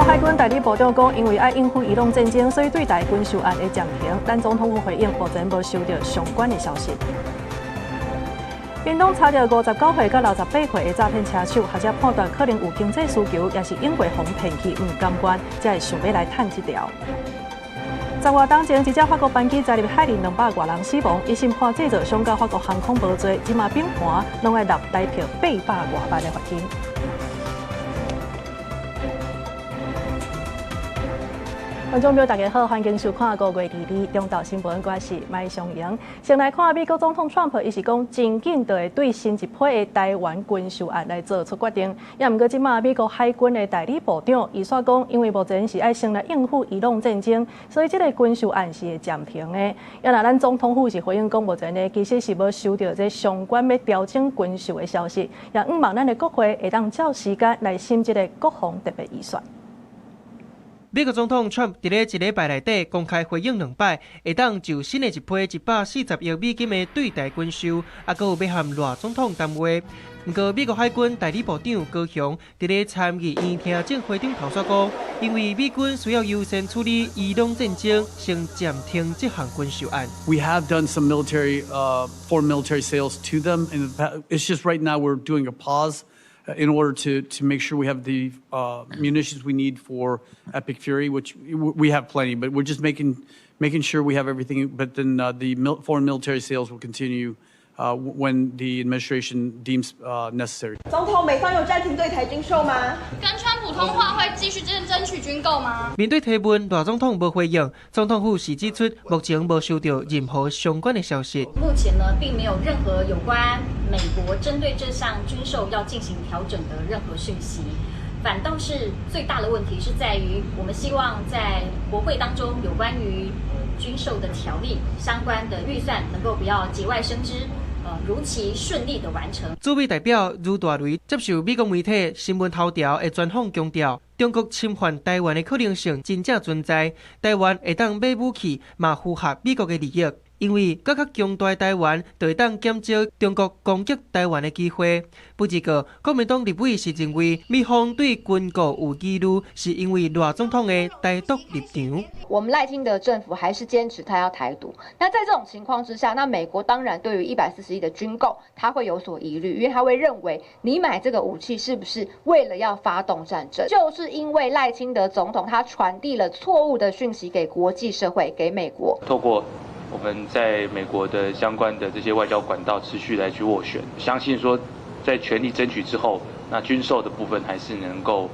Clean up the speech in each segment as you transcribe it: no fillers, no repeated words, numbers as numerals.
海军代理部长讲，因为要应付伊朗战争，所以对台军售案会暂停。但总统府回应，目前无收到相关的消息。屏东查到59岁到68岁的诈骗车手，或者判断可能有经济需求，也是因为被骗去唔甘愿，才会想要来趁这条。10月当前，一架法国班机载入海里200多人死亡，一审判制作相较法国航空无罪，即马并盘拢要纳台票800多万的罚金。观众朋友大家好，欢迎收看5月22中昼新闻，我是麦尚莹。先来看美国总统 Trump， 伊是讲真紧就会对新一批的台湾军售案来做出决定。也毋过，即马美国海军的代理部长伊说讲，因为目前是爱先来应付伊朗战争，所以即个军售案是会暂停的。也那咱总统府是回应讲，目前呢其实是无收到这相关要调整军售的消息，也希望咱的国会会当照时间来审这个国防特别预算。美国总统 Trump 伫咧一礼拜内底公开回应2摆，会当就新的一批140亿美金的对台军售，还佫有要和赖总统谈话。不过，美国海军代理部长高雄伫咧参议院听证会顶头说讲，因为美军需要优先处理伊朗战争，先暂停这项军售案。We have done some foreign military sales to them, and it's just right now we're doing a pause. In order to make sure we have the munitions we need for Epic Fury, which we have plenty, but we're just making sure we have everything. But then the foreign military sales will continue when the administration deems necessary. 总统，美方有暂停对台军售吗？跟川普通话会继续争取军购吗？面对提问，赖总统无回应。总统府是指出，目前无收到任何相关的消息。目前呢，并没有任何有关美国针对这项军售要进行调整的任何讯息。反倒是最大的问题是在于，我们希望在国会当中有关于军售的条例相关的预算能够不要节外生枝。如期顺利的完成。驻美代表茹大雷接受美国媒体新闻头条的专访，强调中国侵犯台湾的可能性真正存在，台湾会当买武器，嘛符合美国的利益。因为搁较强大台湾，就会当减少中国攻击台湾的机会。不过，国民党立委是认为美方对军购有疑虑，是因为赖总统的台独立场。我们赖清德政府还是坚持他要台独。那在这种情况之下，那美国当然对于140亿的军购，他会有所疑虑，因为他会认为你买这个武器是不是为了要发动战争？就是因为赖清德总统他传递了错误的讯息给国际社会，给美国。透过我们在美国的相关的这些外交管道持续来去斡旋，相信说在全力争取之后，那军售的部分还是能够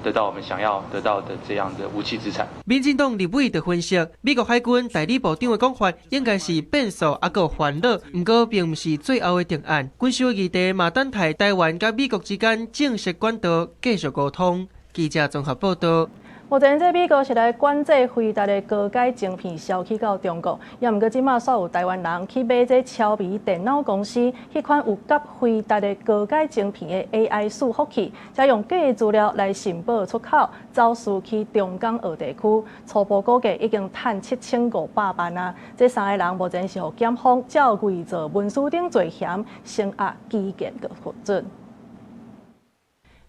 得到我们想要得到的这样的武器资产。民进党立委就分析，美国海军代理部长的讲法应该是变数还有烦恼，不过并不是最后的定案。军售议题嘛等待台湾甲美国之间正式管道继续沟通。记者综合报道。目前这美国是来管制飞达的高阶晶片销去到中国，也毋过即马所有台湾人去买这超微电脑公司迄款有甲飞达的高阶晶片的 AI 伺服器，再用假的资料来申报出口，走私去中港澳地区，初步估计已经赚7500万啊！这3个人目前是互检方照规做文书顶罪嫌，声押基建个核准。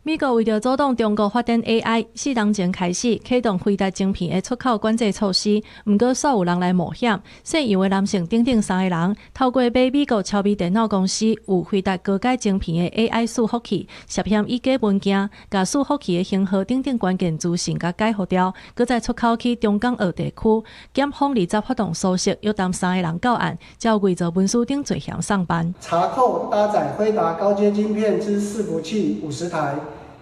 美国为着阻挡中国发展 AI，4年前开始启动飞达晶片的出口管制措施。不过，煞有人来冒险，姓杨的男性等3个人，透过买美国超微电脑公司有飞达高阶晶片的 AI 伺服器，涉嫌以假文件，甲伺服器的型号等关键资讯甲改互掉，搁再出口去中港澳地区。检方20发动搜索，约谈3个人到案，照规则文书顶罪嫌上班。查扣搭载飞达高阶晶片之伺服器50台。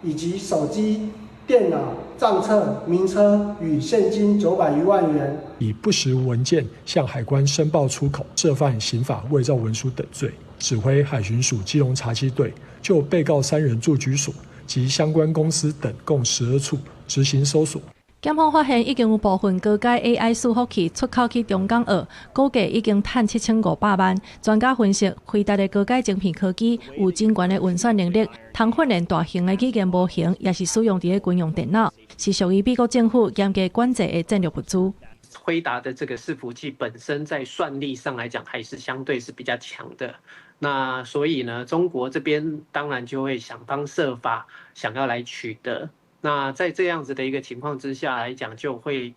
以及手机、电脑、账册、名车与现金900余万元，以不实文件向海关申报出口，涉犯刑法伪造文书等罪，指挥海巡署基隆查缉队就被告3人住居所及相关公司等共12处执行搜索。检方发现已经有部分高阶 AI 伺服器出口去中港澳，估计已经赚7500万。专家分析，飞达的高阶晶片科技有真悬的运算能力，通训练大型的语言模型，也是使用在军用电脑，是属于美国政府严格管制的战略物资。辉达的这个伺服器本身在算力上来讲，还是相对是比较强的。那所以呢，中国这边当然就会想方设法想要来取得。那在这样子的一个情况之下来讲，就会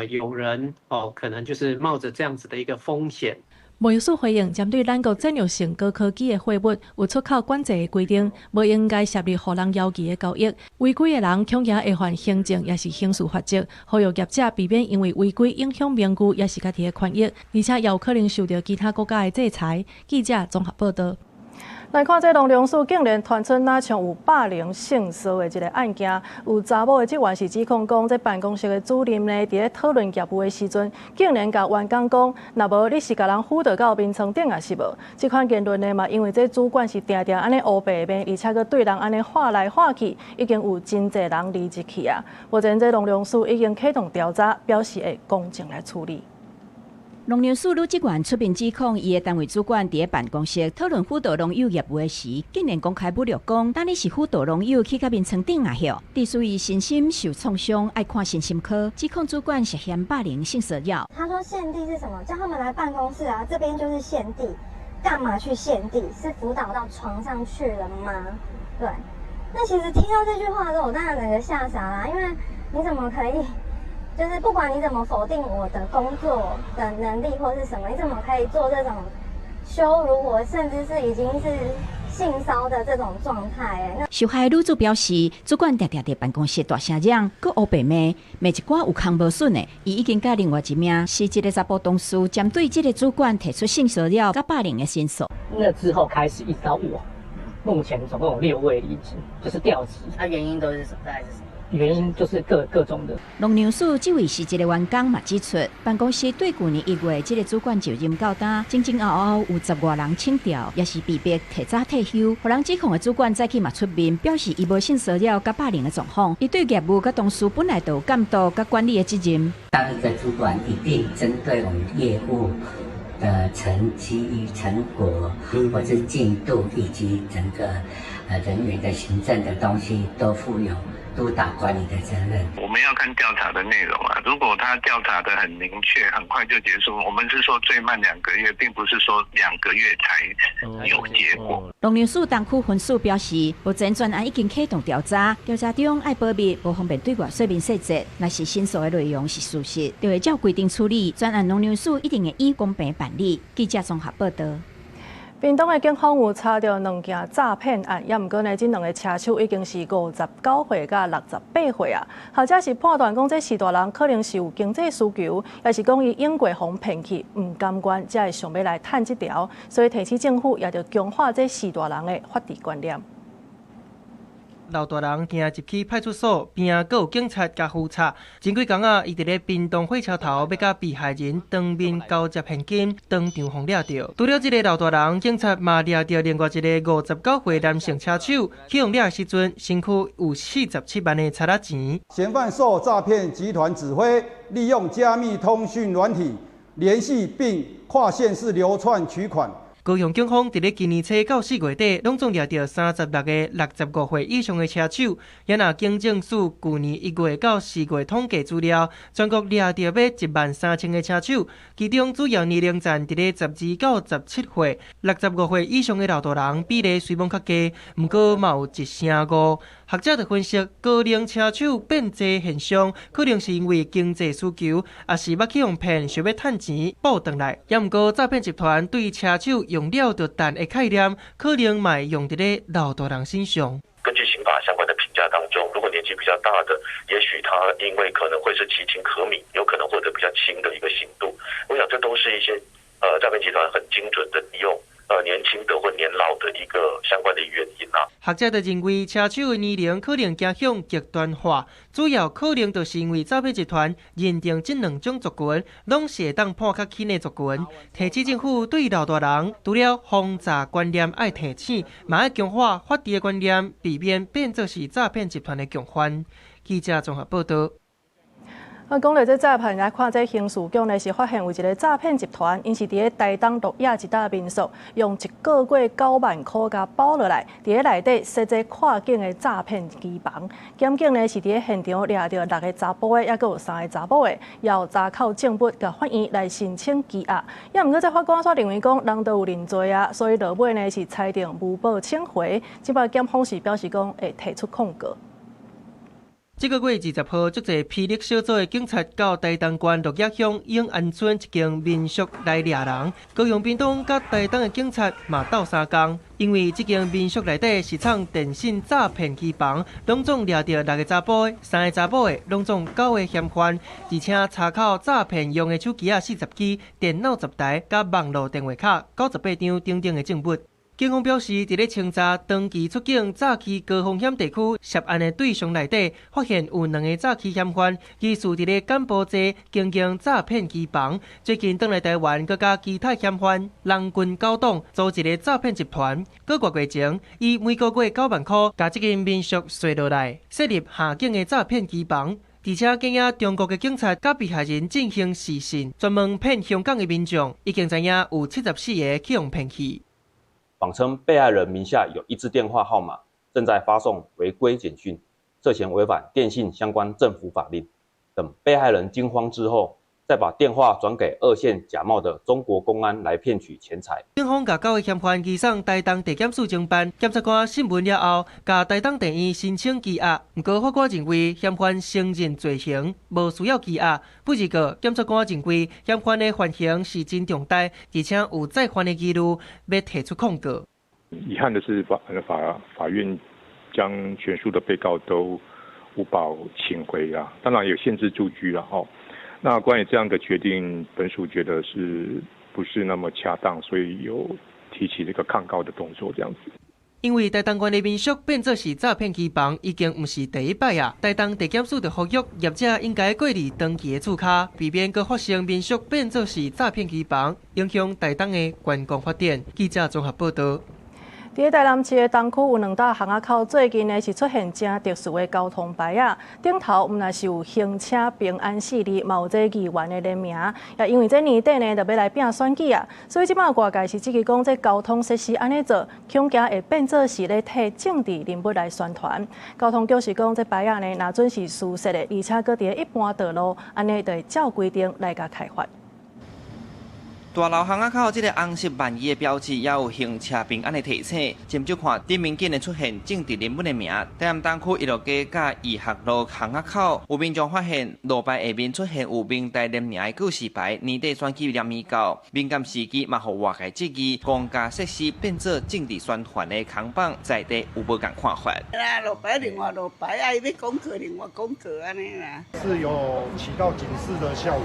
有人可能就是冒着这样子的一个风险。贸易署回应，针对咱国战略性高科技的货物有出口管制的规定，无应该设立互人要求的交易。违规的人恐惊会犯行政也是刑事法则，呼吁业者避免因为违规影响名誉也是家己的权益，而且也有可能受到其他国家的制裁。记者综合报道。来看这农粮署竟然传出哪像有霸凌性骚的一个案件，有查某的职员是指控讲，这办公室的主任呢，伫咧讨论业务的时阵，竟然甲员工讲，若无你是甲人辅导到眠床顶也是无。这款言论呢嘛，因为这主管是定定安尼黑白面，而且佮对人安尼话来话去，已经有真侪人离职去啊。目前这农粮署已经启动调查，表示会公正来处理。农粮署女职员出面指控，伊的单位主管伫咧办公室讨论辅导农友业务的时，竟然公开侮辱讲，当你是辅导农友去甲眠床顶啊晓，隶属于身心受创伤，爱看身心科，指控主管涉嫌霸凌性骚扰。他说限地是什么？叫他们来办公室啊，这边就是限地，干嘛去限地？是辅导到床上去了吗？对，那其实听到这句话的时候，我当然整个吓傻啦，因为你怎么可以？就是不管你怎么否定我的工作的能力或是什么，你怎么可以做这种羞辱我，甚至是已经是性骚的这种状态？受害女主表示，主管常常在办公室大声嚷，佮黑白骂一寡有空无损的。伊已经甲另外一名是一个查甫同事，针对这个主管提出性骚扰、甲霸凌的申诉。那之后开始一直到我，目前总共有6位离职，就是调职。原因都是什么？大概是什么？原因就是各种的。农粮署这位是一个员工嘛指出，办公室对去年1月这个主管就任到单，前后后有10多人请调，也是被逼提早退休。互人指控的主管再去嘛出面，表示伊无性骚扰甲霸凌的状况，伊对业务甲同事本来就有监督甲管理的责任。当一个主管一定针对我们业务的成绩与成果，或是进度以及整个人员的行政的东西都负有督导管理的责任。我们要看调查的内容啊，如果他调查的很明确，很快就结束，我们是说最慢2个月，并不是说2个月才有结果。农粮署东区分署表示，目前专案已经启动调查，调查中爱保密，无方便对外说明细节。若是申诉的内容是事实，就会照规定处理。专案农粮署一定会以公平办理。记者综合报道。屏东的警方有查到2件诈骗案，也毋过呢，这2个车手已经是59岁甲68岁啊。或者是判断讲，这4大人可能是有经济需求，也是讲伊用过互骗去，唔甘愿，才会想要来趁这条，所以提起政府也着强化这4大人的法治观念。老大人行入去派出所，边还有警察甲扶查。前几天啊，伊伫咧屏东火车头要甲被害人当面交接现金，当场互掠着。除了这个老大人，警察嘛掠着另外一个59岁男性车手，去互掠时阵，身躯有47万的差钱。嫌犯受诈骗集团指挥，利用加密通讯软体联系并跨县市流窜取款。高雄警方伫咧今年初到4月底，拢总掠到36个65岁以上的车手。也若警政署去年1月到4月统计资料，全国掠到约13000个车手，其中主要年龄层伫咧12到17岁，65岁以上的老大人比例虽然较低，不过嘛有1成5。学者就分析，高龄车手变济现象，可能是因为经济需求，也是要去用骗，想要趁钱报回来。也毋过诈骗集团对车手用了就赚的概念，可能嘛会用伫咧老大人身上。根据刑法相关的评价当中，如果年纪比较大的，也许他因为可能会是其情可悯，有可能获得比较轻的一个刑度。我想这都是一些诈骗集团很精准的利用年轻的或年老的一个相关的原因啊。学者就认为，车手的年龄可能倾向极端化，主要可能就是因为诈骗集团认定这2种族群拢是会当判较轻的族群。提起政府对老大人除了防诈观念爱提醒，嘛要强化法治的观念，避免变作是诈骗集团的共犯。记者综合报道。讲到这诈骗，来看这刑事局呢是发现有一个诈骗集团，因是伫咧台东鹿野一搭民宿，用1个月9万块甲包落来，伫咧内底设置跨境的诈骗机房。检警呢是伫咧现场掠到6个查甫的，也佫有3个查某的，也有查扣证物甲法院来申请羁押。也毋过这法官所认为讲，人都有认罪啊，所以落尾呢是裁定无保请回。即摆检方是表示讲会提出控告。这个月20号，足侪霹雳小组的警察到台东县鹿野乡永安村一间民宿来抓人，高雄屏东甲台东的警察嘛斗相共，因为这间民宿内底是藏电信诈骗机房，拢总抓到6个查甫的，3个查某的，拢总9个嫌犯，而且查扣诈骗用的手机40支、电脑10台，甲网络电话卡98张等等的证物。警方表示，伫咧清查长期出境诈欺高风险地区涉案的对象内底，发现有2个诈欺嫌犯，疑似伫咧柬埔寨经营诈骗机房。最近返来台湾，佮甲其他嫌犯人群勾当，组一个诈骗集团。个月前，以每个月9万块，甲这间民宿税落来，设立下境的诈骗机房。而且经验中国的警察甲被害人进行视讯，专门骗香港的民众，已经知影有74个去用骗去。谎称被害人名下有1支电话号码，正在发送违规简讯，涉嫌违反电信相关政府法令。等被害人惊慌之后，再把电话转给2线假冒的中国公安来骗取钱财。警方甲9个嫌犯移送台东地检署侦办，检察官审问了后，甲台东地院申请羁押。不过法官认为嫌犯承认罪行，无需要羁押。不过检察官认为嫌犯的犯行是真重大，而且有再犯的记录，要提出控告。遗憾的是法院将全数的被告都无保请回啊，当然有限制住居了哦。那关于这样的决定，本署觉得是不是那么恰当，所以有提起这个抗告的动作，这样子。因为台东县的民宿变作是诈骗机房，已经不是第一摆啊。台东地检署就呼吁业者应该过滤登记的注卡，避免搁发生民宿变作是诈骗机房，影响台东的观光发展。记者综合报道。伫台南市的东区有2道巷仔口，最近呢是出现真特殊的交通牌啊，顶头毋但是有行车平安4字，嘛有这议员的联名，也因为这年底呢就要来拼选举啊，所以即摆外界是积极讲这交通设施安尼做，恐惊会变做是咧替政治人物来宣传。交通局是讲这牌啊呢，若准是舒适的，而且搁伫一般道路，安尼就会照规定来甲开发。大楼巷仔口这个红色万字的标志，也有行车平安的提醒。斟酌看，顶面竟然出现政治人物的名。台南东区一路街甲义学路巷仔口，有民众发现路牌下面出现有明代联名的告示牌，年底选举连已到，敏感时机嘛，互外界质疑，公家设施变做政治宣传的扛棒，在地有无共看法？路牌另外路牌，要讲课另外讲课安尼啦。是有起到警示的效果，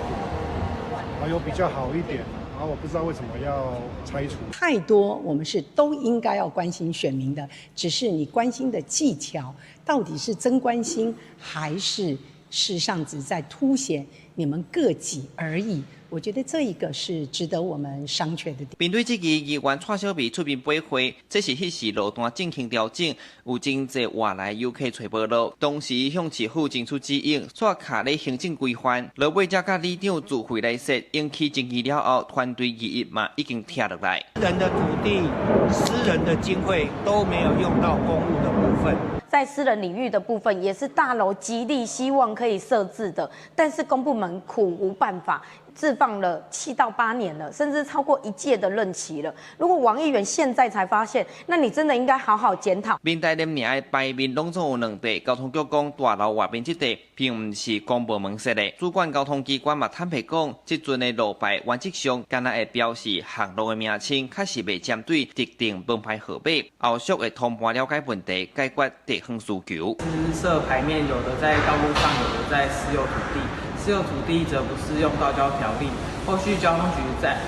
还有比较好一点。我不知道为什么要拆除。太多，我们是都应该要关心选民的，只是你关心的技巧到底是真关心，还是事实上只在凸显你们各己而已。我觉得这一个是值得我们商榷的点。面对这个议员蔡小薇出面驳回，这是迄时路段进行调整，有真济外来游客找无路，同时向市府争取指引，煞卡咧行政规范，落尾才甲里长自费来说，引起争议了后，团队议议嘛已经停落来。人的土地、私人的经费都没有用到公务的部分。在私人领域的部分，也是大楼极力希望可以设置的，但是公部门苦无办法，置放了7到8年了，甚至超过1届的任期了。如果王议员现在才发现，那你真的应该好好检讨。面台联名的牌面拢总有2地，交通局讲大楼外面这地并不是公部门设的，主管交通机关嘛坦白讲，这阵的路牌原则上敢若会标示巷路的名称，确实未针对特定门牌号码。后续会通盘了解问题，解决地方需求。私设牌面有的在道路上，有的在私有土地。私有土地则不适用道交条例，后续交通局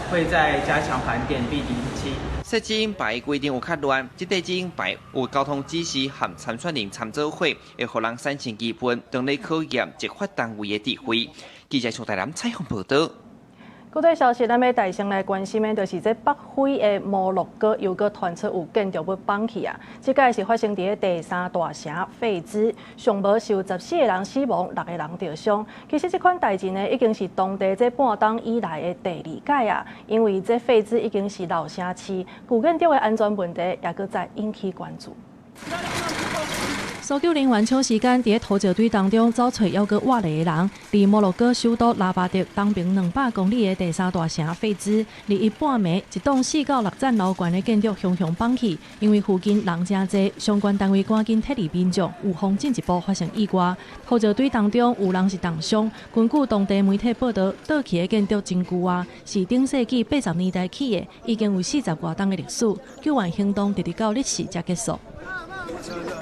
会再加强盘点并厘清。设指引牌规定有较乱，这块指引牌有交通指示和参选人参照会，会互人产生基本当咧考验执法单位的智慧。记者从台南采访报道。具体消息，咱要大先来关心的，就是这北非的摩洛哥又搁传出有建筑物崩起啊！这个是发生伫第3大城费兹，上无是有14个人死亡，6个人受伤。其实这款代志呢，已经是当地这半冬以来的第2届啊，因为这费兹已经是老城市，古建筑的安全问题也搁再引起关注。搜救人员抢时间，伫突袭队当中找找犹阁活的人。离摩洛哥首都拉巴德东边200公里的第3大城费兹，离一半暝，一栋4到6层楼高的建筑熊熊放起，因为附近人真多，相关单位赶紧撤离民众，有防进一步发生意外。突袭队当中有人是重伤。根据当地媒体报道，倒去的建筑真旧啊，是中世纪80年代起的，已经有40多年的历史。救援行动直到日时才结束。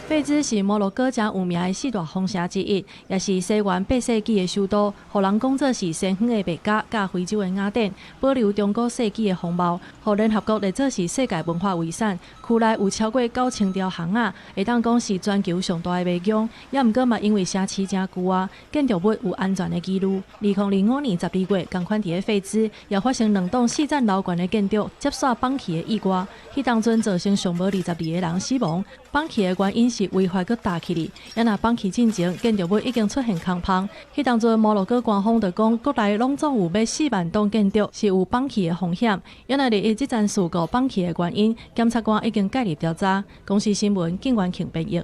费兹是摩洛哥真有名的4大风城之一，也是西元8世纪的首都。互人讲做是西方的麦加，甲非洲的雅典，保留中古世纪的风貌。互联合国列做是世界文化遗产，区内有超过9000条巷仔，会当讲是全球上大的卖场。也毋过嘛，因为城市真旧啊，建筑物有安全的记录。2005年12月，同款伫个费兹也发生2栋4层楼高的建筑接煞放弃的意外，迄当阵造成上无22个人死亡。放弃的原因是违法搁打起哩，也若放弃进前，建筑物已经出现空棚。迄当阵摩洛哥官方就讲，国内拢总有要4万栋建筑是有放弃的风险。也若利用即件事故放弃的原因，检察官已经介入调查。公司新闻景元庆编译。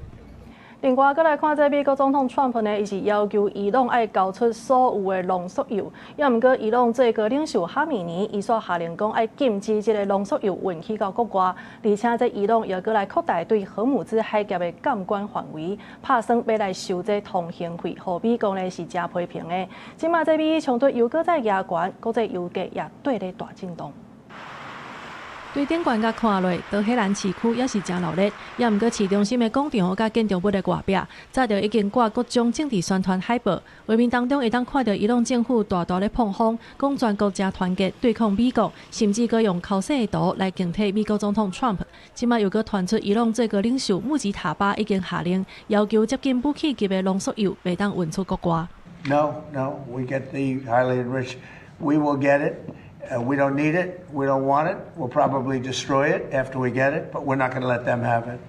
另外，再来看这美国总统川普呢，伊是要求伊朗爱交出所有的浓缩铀，也毋过伊朗最高领袖哈米尼伊所下令讲爱禁止这个浓缩铀运去到国外，而且这伊朗又搁来扩大对荷姆兹海峡的监管范围，打算要来收这通行费，互美国呢是真批评的。即马这美冲突又搁在牙关，国际油价也对咧大震动。对顶悬甲看落，德黑兰市区也是真热闹，也毋过市中心的广场甲建筑物的外壁，早就已经挂各种政治宣传海报。画面当中会当看到伊朗政府大大咧碰风，讲全国真团结对抗美国，甚至搁用口水的图来警惕美国总统 Trump。即马又搁传出伊朗最高领袖穆吉塔巴已经下令，要求接近武器级的浓缩铀袂当运出国外。No, we get the highly enriched. We will get it. We don't need it. We don't want it. We'll probably destroy it after we get it, but we're not going to let them have it.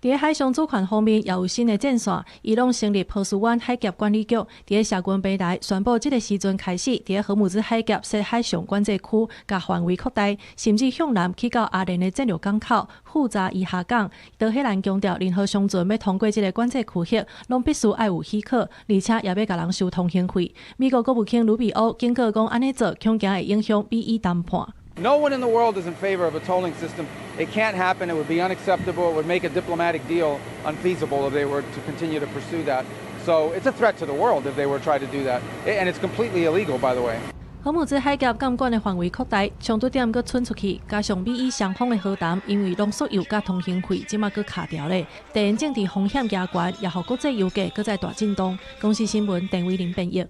伫海上主权方面，也有新的战线。伊朗成立波斯湾海峡管理局，伫社群平台宣布，即个时阵开始，伫荷姆兹海峡设海上管制区，甲范围扩大，甚至向南去到阿联的战略港口复杂伊下港。德黑兰强调，任何商船要通过即个管制区域，拢必须爱有许可，而且也要甲人收通行费。美国国务卿卢比欧警告讲，安尼做恐惊会影响美伊谈判。No one in the world is in favor of a tolling system. It can't happen. It would be unacceptable. It would make a diplomatic deal unfeasible if they were to continue to pursue that. So it's a threat to the world if they were to try to do that. And it's completely illegal, by the way. 荷姆兹海峡监管的范围扩大，冲突点搁伸出去，加上美伊双方的和谈，因为浓缩铀甲通行费即马搁卡掉咧，地缘政治风险加悬，也互国际油价搁在大震动。公司新闻陈伟林编译。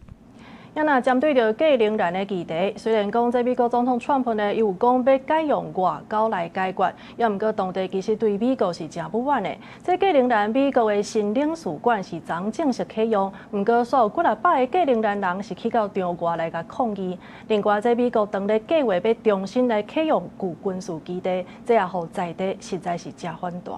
也若针对着价能源的议题，虽然讲这美国总统川普呢，伊有讲要改用外交来解决，也毋过当地其实对美国是真不满的。这价能源美国的新领事馆是昨正式启用，毋过所有几啊百个价能源人是去到场外来甲抗议。另外，这美国当日计划要重新来启用旧军事基地，这也互在地实在是真反弹。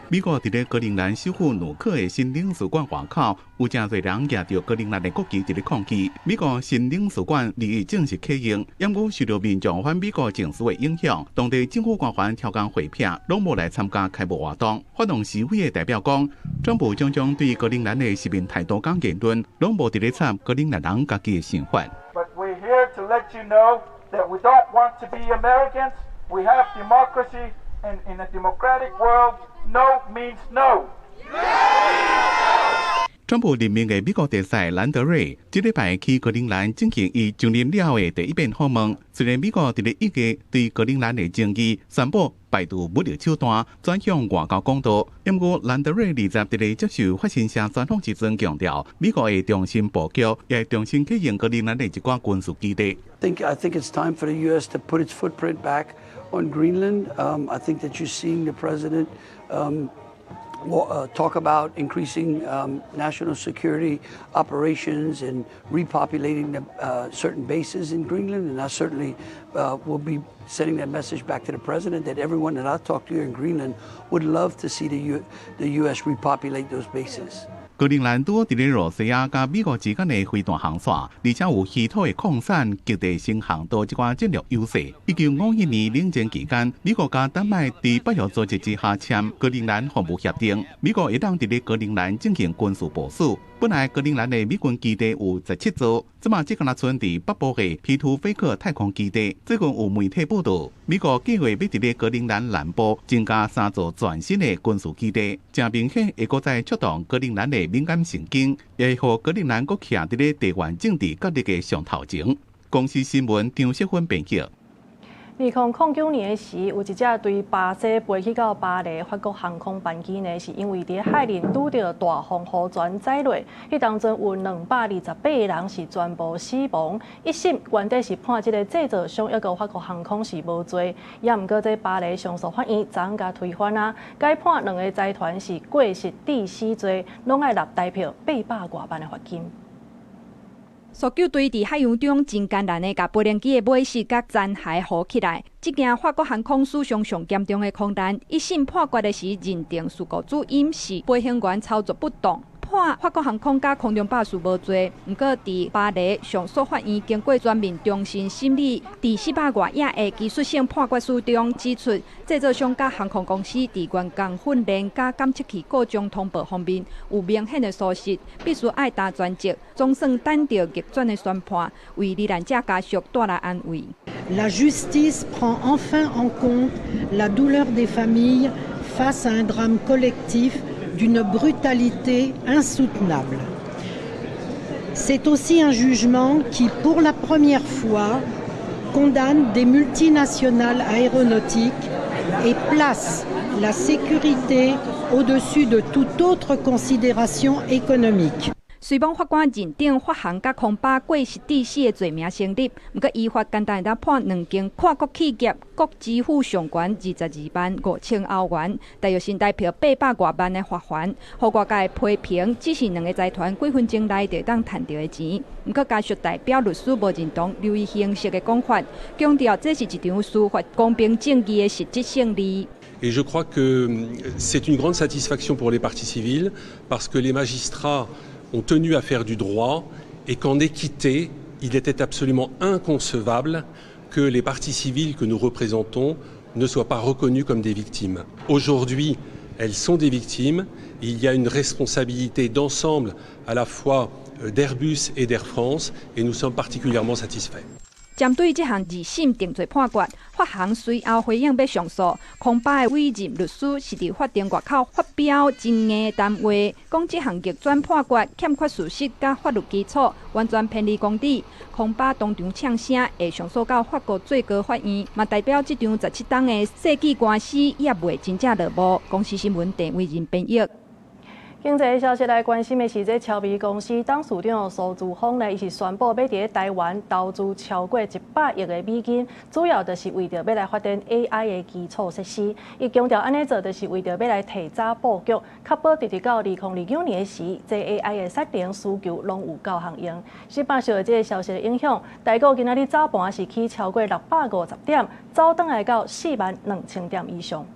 美国伫咧格陵兰首府努克的新领事馆外口，有真侪人举着格陵兰的国旗伫咧抗议。美国新领事馆2日正式启用，因过受到民众反美国情绪的影响，当地政府官员超工会聘，拢无来参加开幕活动。发动示威的代表讲，川普种种对格陵兰的市民态度讲言论，拢无伫咧插格陵兰人家己的想法。But we're here to let you know that we don't want to be Americans. We have democracy, and in a democratic world.No means no. 川普任命的美国特使兰德瑞，这礼拜去格陵兰进行伊就任了的第一遍访问。虽然美国伫咧1月对格陵兰的争议宣布摆渡武力手段，转向外交公道，不过兰德瑞20日伫咧接受法新社专访时阵强调，美国会重新布局，也会重新启用格陵兰的一寡军事基地。I think it's time for the U.S. to put its footprint back on Greenland. I think that you're seeing the president. Talk about increasing national security operations and repopulating the, certain bases in Greenland, and I certainly will be sending that message back to the president that everyone that I talk to here in Greenland would love to see the U.S. repopulate those bases. 格陵兰拄伫咧罗西亚甲美国之间的飞弹航线，而且有稀土的矿产、极地新航道即款战略优势。1951年冷战期间，美国甲丹麦伫北约组织之下签格陵兰防务协定，美国会当伫咧格陵兰进行军事部署。本来格陵兰的美军基地有17座，即马只敢存伫北部的皮图菲克太空基地。最近有媒体报道，美国计划要伫咧格陵兰南部增加3座全新的军事基地，正明显会搁再触动格陵兰的敏感神经，也会让格陵兰搁徛伫咧地缘政治角力的上头前。公司新闻张锡芬编辑。2009年时，有一只对巴西飞去到巴黎法国航空班机呢，是因为伫海面拄到大风雨船载落，迄当中有228个人是全部死亡。一审原底是判这个制造商抑个法国航空是无罪，也毋过这巴黎上诉法院昨甲推翻啊，改判2个财团是过失致死罪，拢爱纳代表800多万的罚金。搜救队伫海洋中真艰难的甲飞行机的尾翼甲残骸扶起来。这件法国航空史上上严重的空难，一审判决的时认定事故主因是飞行员操作不当。判法国航空甲空中巴士无罪，不过伫巴黎上诉法院经过全面终身审理，伫400多页的技术性判决书中指出，制造商甲航空公司伫员工训练甲检测器各种通报方面有明显的疏失，必须爱打专责，总算等到逆转的宣判，为罹难者家属带来安慰。La justice prend enfin en compte la douleur des familles face à un drame collectif d'une brutalité insoutenable. C'est aussi un jugement qui, pour la première fois, condamne des multinationales aéronautiques et place la sécurité au-dessus de toute autre considération économique. 虽望法官认定法航甲空巴过失致死的罪名成立，不过依法简单地判2间跨国企业各支付上悬225000欧元，大约新台币800多万的罚款。互外界批评，只是2个财团几分钟内就当赚到的钱。不过家属代表律师无认同流于形式的讲法，强调这是一场司法公平正义的实质胜利。Et je crois que c'est une grande satisfaction pour les parties civiles, parce que les magistrats ont tenu à faire du droit et qu'en équité, il était absolument inconcevable que les parties civiles que nous représentons ne soient pas reconnues comme des victimes. Aujourd'hui, elles sont des victimes. Il y a une responsabilité d'ensemble à la fois d'Airbus et d'Air France et nous sommes particulièrement satisfaits. 针对这项2审定罪判决，法航随后回应要上诉。空巴的委任律师是伫法庭外口发表争议谈话，讲这项逆转判决欠缺事实甲法律基础，完全偏离公理。空巴当场呛声会上诉到法国最高法院，嘛代表这场17档的世纪官司也未真正落幕。公司新闻郑伟仁编译。经济消息来关心的是，这超微公司董事长苏姿丰呢，伊是宣布要伫台湾投资超过100亿的美金，主要就是为着要来发展 AI 的基础设施。伊强调，安尼做就是为着要来提早布局，确保直到2029年的时，这 AI 的适龄需求拢有够效用。新北受这个消息的影响，台股今仔日早盘是起超过650点，走转来到42000点以上。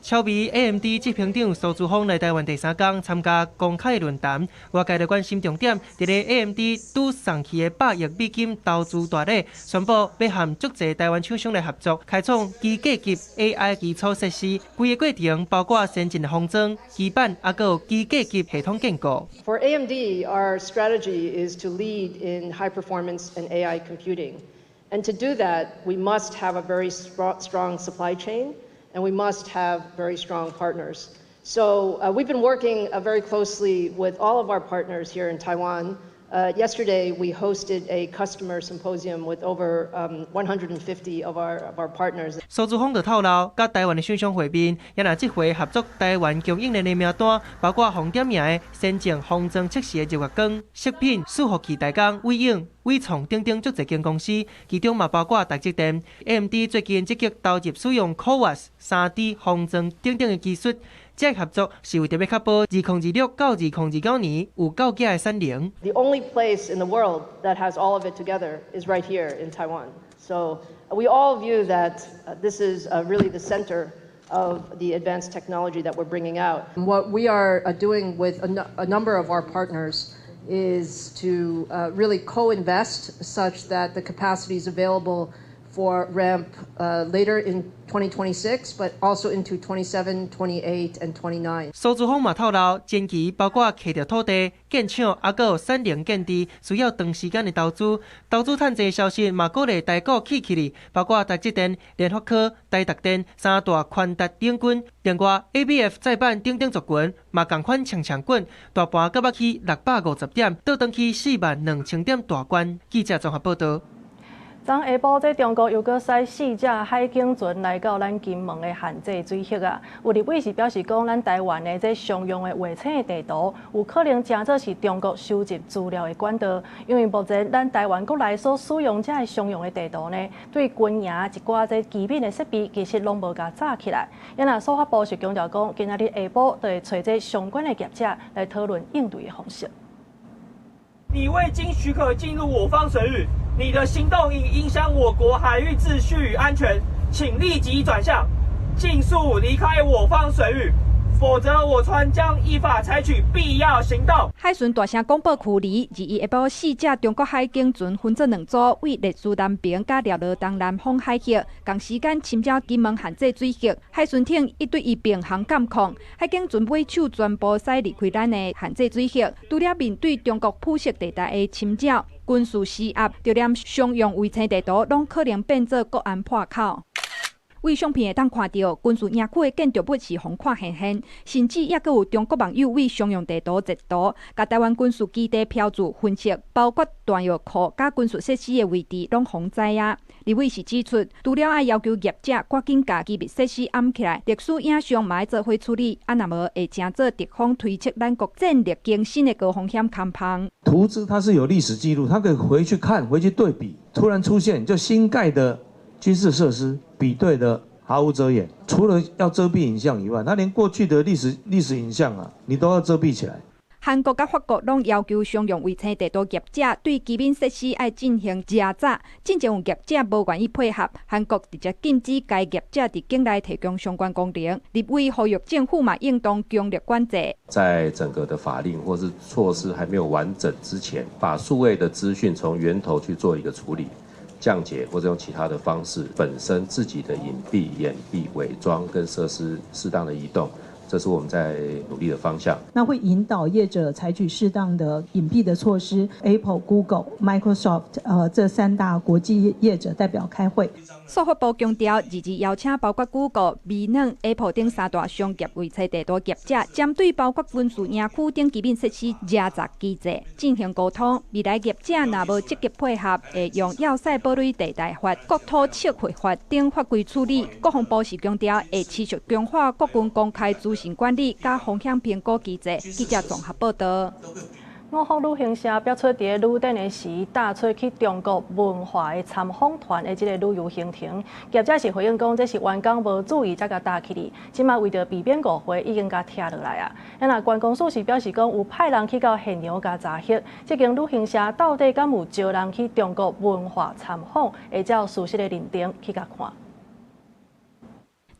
超微 AMD 执行长苏姿丰来台湾第3天参加公开论坛，外界的关心重点伫咧 AMD 拄送去的100亿美金投资大礼，宣布要和足侪台湾厂商来合作，开创机架级 AI 基础设施。规个过程包括先进的封装、基板，还有机架级系统建构。For AMD, our strategy is to lead in high performance and AI computing, and to do that, we must have a very strong supply chain. And we must have very strong partners. So we've been working very closely with all of our partners here in Taiwan. Yesterday, we hosted a customer symposium with over 150 of our partners. 苏姿丰就透露，甲台湾的厂商会面，也拿这回合作台湾供应链的名单，包括红点名的先进封装测试的日月光、食品、伺服器代工、伟影、伟创等等足侪间公司，其中嘛包括台积电。AMD 最近积极投入使用 CoWoS、3D 封装等等的技术。这个合作是为着要确保2026到2029年有够价的产能。The only place in the world that has all of it together is right here in Taiwan. So we all view that this is really the center of the advanced technology that we're bringing out. What we are doing with a number of our partners is to really co-invest such that the capacity is available for ramp later in 2026, but also into 27, 28, and 29. 苏姿丰嘛透露，前期包括摕到土地、建厂，还有产能建制，需要长时间的投资。投资趁济消息嘛鼓励台股起起哩，包括台积电、联发科、台达电三大宽达领军。另外 ，ABF 再版顶顶族群嘛同款强强滚，大盘到尾去650点，倒转去42000点大关。记者综合报道。昨下晡，在中国又搁使4只海警船来到咱金门的限制水域啊。有立委是表示讲，咱台湾的这商用的卫星的地图，有可能真做是中国收集资料的管道。因为目前咱台湾国内所使用这商用的地图呢，对军营一寡这机密的设备，其实拢无甲炸起来。因那司法部是强调讲，今仔日下晡就会找这相关的业者来讨论应对的方式。你未经许可进入我方水域，你的行动已影响我国海域秩序与安全，请立即转向，尽速离开我方水域，否则我船将依法采取必要行动。海巡大声广播驱离，2下晡4只中国海警船分做2组，为列苏南平甲辽罗东南方海域，同时间侵占金门限制水域。海巡艇一对一并航监控，海警船尾手全部驶离开咱的限制水域。除了面对中国铺设地带的侵占，军事施压，就连商用卫星地图拢可能变作国安破口。为相片会当看到，军事营区的建筑物是红看现现，甚至也阁有中国网友为商用地图截图，甲台湾军事基地票注分析，包括弹药库甲军事设施的位置拢红知啊。立委是指出，除了爱要求业者赶紧甲机密设施暗起来，历史影像嘛要做伙处理，若无会成做敌方推测咱国战略更新的高风险看旁。图资它是有历史记录，它可以回去看、回去对比，突然出现就新盖的军事设施比对的毫无遮掩，除了要遮蔽影像以外，它连过去的历史影像啊，你都要遮蔽起来。韩国甲法国拢要求商用卫星地图业者对基本设施要进行查查，真正有业者无愿意配合，韩国直接禁止该业者伫境内提供相关功能。立委呼吁政府嘛应当强力管制。在整个的法令或是措施还没有完整之前，把数位的资讯从源头去做一个处理。降解或者用其他的方式，本身自己的隐蔽、掩蔽、伪装跟设施适当的移动，这是我们在努力的方向。那会引导业者采取适当的隐蔽的措施。Apple、Google、Microsoft 这3大国际业者代表开会。司法部强调，2日邀请包括 Google、微软、Apple 等3大商业卫星地图业者，针对包括军事营区等基本设施查查机制进行沟通。未来业者若无积极配合，会用要塞堡垒地带法、国土撤回法等法规处理。国防部是强调，会持续强化国军公开资讯管理加风险评估机制。记者综合报道。我方旅行社表出伫旅展的时，带出去中国文化的参访团的这个旅游行程，业者是回应讲，这是员工无注意才甲带去哩。即马为着避免误会，已经甲拆落来啊。那关公司是表示讲，有派人去到现场甲查核，这间旅行社到底敢有招人去中国文化参访，会照事实的认定去甲看。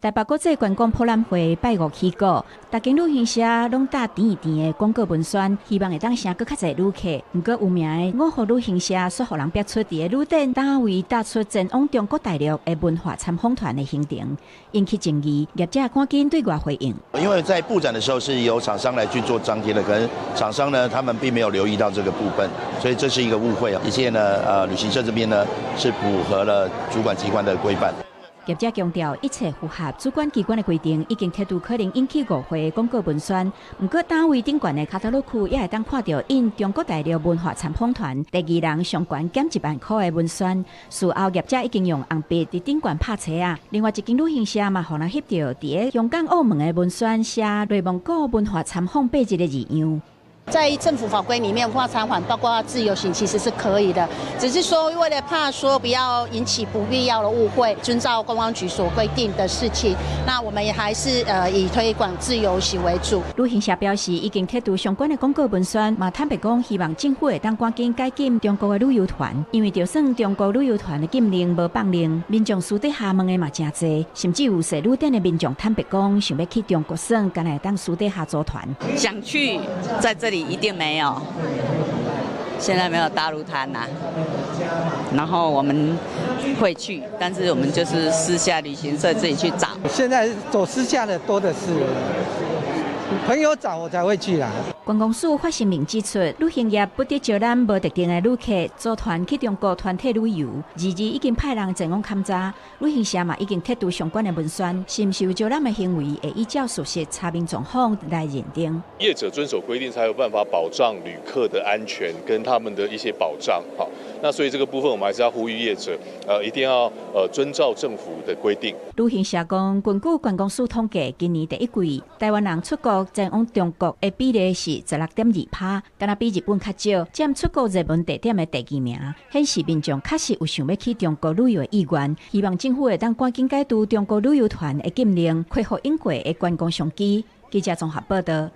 台北国际观光博览会拜5起过，大间旅行社拢打甜一甜的广告文宣，希望会当省更较侪旅客。不过有名的我和旅行社所互人标出伫个旅展单位打出前往中国大陆的文化参访团的行程，引起争议。业者赶紧对外回应，因为在布展的时候是由厂商来去做张贴的，可能厂商呢他们并没有留意到这个部分，所以这是一个误会。一切呢，旅行社这边呢是符合了主管机关的规范。业者强调，一切符合主管机关的规定，已经贴出可能引起误会的广告文宣。不过，单位顶悬的卡塔罗区也会当看到因中国大陆文化参访团第2人上悬减1万块的文宣。事后业者已经用红笔伫顶悬拍册啊。另外一间旅行社嘛，互人翕到伫个香港澳门的文宣写内蒙古文化参访8日的字样。在政府法规里面，文化偿还包括自由行其实是可以的，只是说为了怕说不要引起不必要的误会，遵照观光局所规定的事情，那我们也还是以推广自由行为主。旅行社表示，已经贴出相关的广告文宣，嘛坦白讲，希望政府会当赶紧解禁中国的旅游团，因为就算中国旅游团的禁令无放令，民众私底下问的嘛真多，甚至有些旅店的民众坦白讲，想要去中国省，敢来当私底下组团。想去，在这里一定没有，现在没有大陆团呐。然后我们会去，但是我们就是私下旅行社自己去找。现在走私下的多的是，朋友找我才会去啦。观光署发声明指出，旅行业不得招揽无特定的旅客组团去中国团体旅游。已经派人前往勘查，旅行社嘛已经贴出相关的文宣，是受招揽的行为会依照属实查明状况来认定。业者遵守规定，才有办法保障旅客的安全跟他们的一些保障。好，那所以这个部分我们还是要呼吁业者，一定要遵照政府的规定。旅行社讲，根据观光署统计，今年第一季台湾人出国前往中国的比例是16.2%，敢若比日本较少，占出国热门地点的第2名，显示民众确实有想要去中国旅游的意愿。希望政府会当赶紧解除中国旅游团的禁令，恢复英国的观光商机。记者综合报道。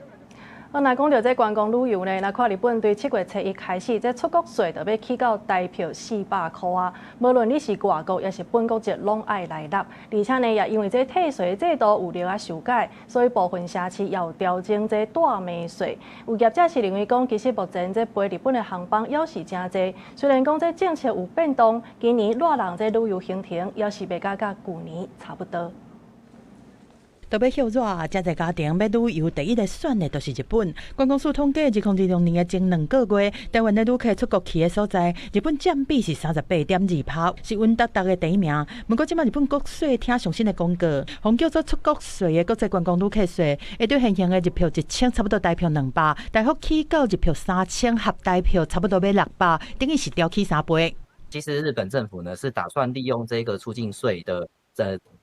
那讲到这观光旅游呢，那看日本对7月初1开始，这出国税就要起到台票400块啊。无论你是外国也是本国籍，拢爱来纳。而且呢，也因为这退税制度有了修改，所以部分城市也有调整这大枚税。有业者是认为讲，其实目前这飞日本的航班也是真多。虽然讲这政策有变动，今年热人这旅游行程也是袂甲去年差不多。都要休热，这个家庭要旅游第一个选的就是日本。观光署统计，2020年的前2个月，台湾的旅客出国去的所在，日本占比是38.2%，是稳达达的第1名。不过，今日本国税厅上新的公告，红叫做出国税的国际观光旅客税，会对现行的日票1000差不多台票200，大幅起到日票3000，合台票差不多要600，等于是调起3倍。其实日本政府呢是打算利用这个出境税的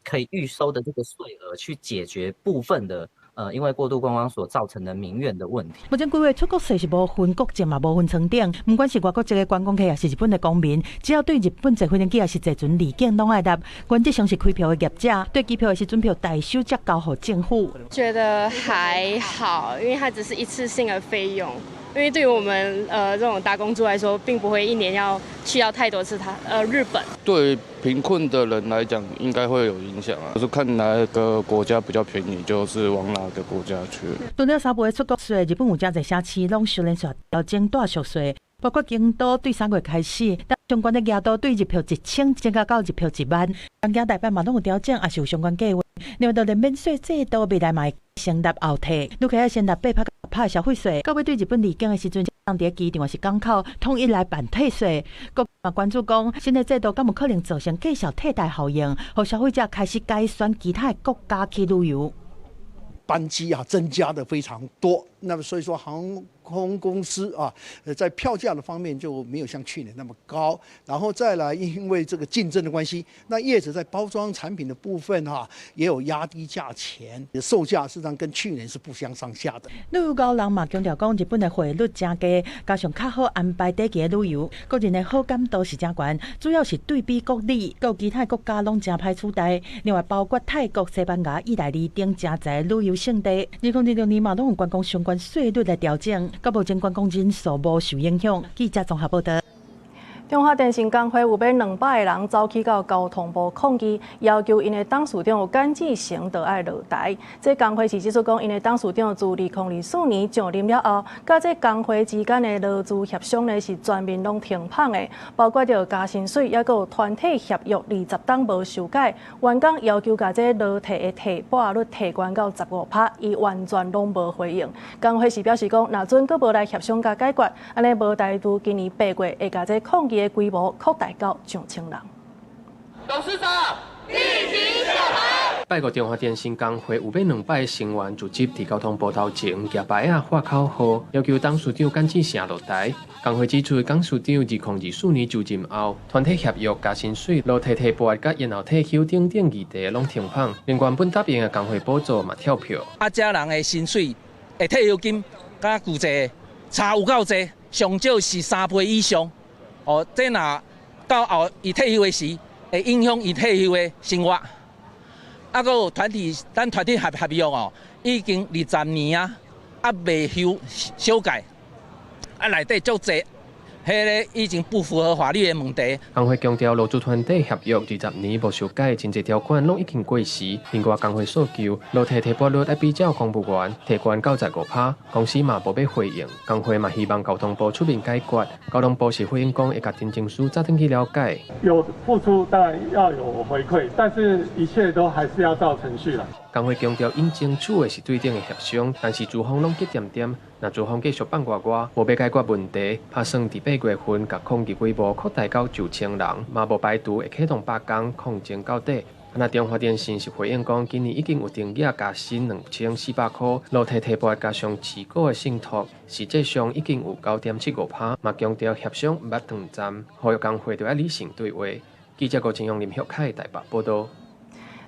可以预收的这个税额去解决部分的因为过度观光所造成的民怨的问题。目前规划出国税是无分国籍嘛，无分层顶，不管是外国籍的观光客，也是日本的公民，只要对日本坐飞机也是坐船离境，拢爱纳。原则上是开票的业者，对机票的时准票代收才交予政府。觉得还好，因为它只是一次性的费用。因为对于我们这种打工族来说，并不会一年要去到太多次日本。对贫困的人来讲，应该会有影响啊。就是看哪个国家比较便宜，就是往哪个国家去。除了3倍出国税，日本有真侪城市拢修连续调整大数税，包括京都对3月开始，相关的额度对日票1000增加到日票10000，东京、台北嘛拢有调整，也是有相关计划。另外，连免税制度未来嘛会先纳后退，旅客要先纳8%消费税，到尾对日本离境的时阵，当地机场或是港口统一来办退税。国嘛关注讲，新的制度敢有可能造成绩效替代效应，让消费者开始改选其他国家去旅游。班机增加的非常多，那么所以说航空公司在票价的方面就没有像去年那么高，然后再来因为这个竞争的关系，那业者在包装产品的部分也有压低价钱，售价事实上跟去年是不相上下的。旅游高人嘛强调讲，日本的汇率真低，加上较好安排短期的旅游，个人的好感度是真悬，主要是对比国里，有其他国家拢真歹取代。另外包括泰国、西班牙、意大利等真侪旅游胜地，2016年嘛拢有观光相关税率来调整，到目前观光人数无受影响。记者综合报道。中华电信工会有约200个人走去到交通部抗议，要求因的董事长有简志成就要落台。这工会是指出讲，因的董事长自2024年上任了后，甲这工会之间的劳资协商呢是全面拢停放的，包括着加薪水，也有团体协约20档无修改。员工要求甲这劳退的提拨率提悬到15%，伊完全拢无回应。工会是表示讲，若阵阁无来协商甲解决，安尼无代拄今年8月会甲这抗议的规模扩大到2000人。董事长，力挺小孩。8月中华电信工会有约200个成员聚集伫交通部头前，举牌发口号，要求董事长简志成落台。工会指出，董事长2024年就任后，团体协约、加薪水、劳退提拨甲延后退休等等议题拢停放，连原本答应的工会补助嘛跳票。遮人的薪水、退休金、甲具济差有够济，上少是3倍以上。哦，这若到后伊退休的时，会影响伊退休的生活。啊，搁有咱团体合约哦，已经20年啊，未修改，内底足济。 迄个已经不符合法律的问题。工会强调，劳资团体合约20年无修改，真侪条款拢已经过时。另外，工会诉求，劳体提拨率要比照公务员，提悬95%，公司嘛无要回应。工会嘛希望交通部出面解决。交通部是回应讲，会甲申请书早点去了解。有付出当然要有回馈，但是一切都还是要照程序啦。 工会强调，因争取的是对等的协商，但是资方拢急点点。若资方继续放外无要解决问题，打算伫8月份甲抗议规模扩大到9000人，嘛无排除会启动罢工抗争到底。那中华电信是回应讲，今年已经有定价加薪2400块，劳体提拨加上持股的信托，实际上已经有9.75%。嘛强调协商毋捌断站，呼吁工会就要理性对话。记者郭金勇、林旭凯台北报道。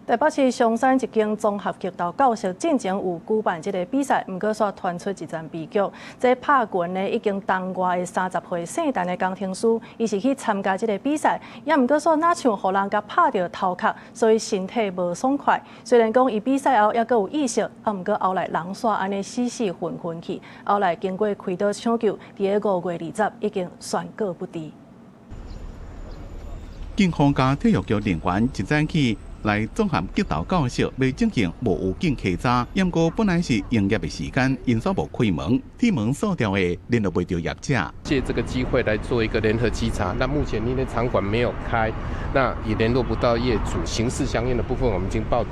台北市松山一间综合剧蹈教室进前有举办这个比赛，不过却传出一阵悲剧。这拍拳呢已经当外的30岁姓陈的工程师，伊是去参加这个比赛，也不过说哪像互人甲拍到头壳，所以身体无爽快。虽然讲伊比赛后也阁有意识，啊，不过后来人煞安尼死昏昏去，后来经过开刀抢救，伫个5月20已经宣告不治。警方甲体育局人员一早起。 来综合激导教室要进行无预警稽查，不过本来是营业的时间，因所无开门，铁门锁掉的，联络不到业者。借这个机会来做一个联合稽查。那目前因为场馆没有开，那也联络不到业主，刑事相应的部分我们已经报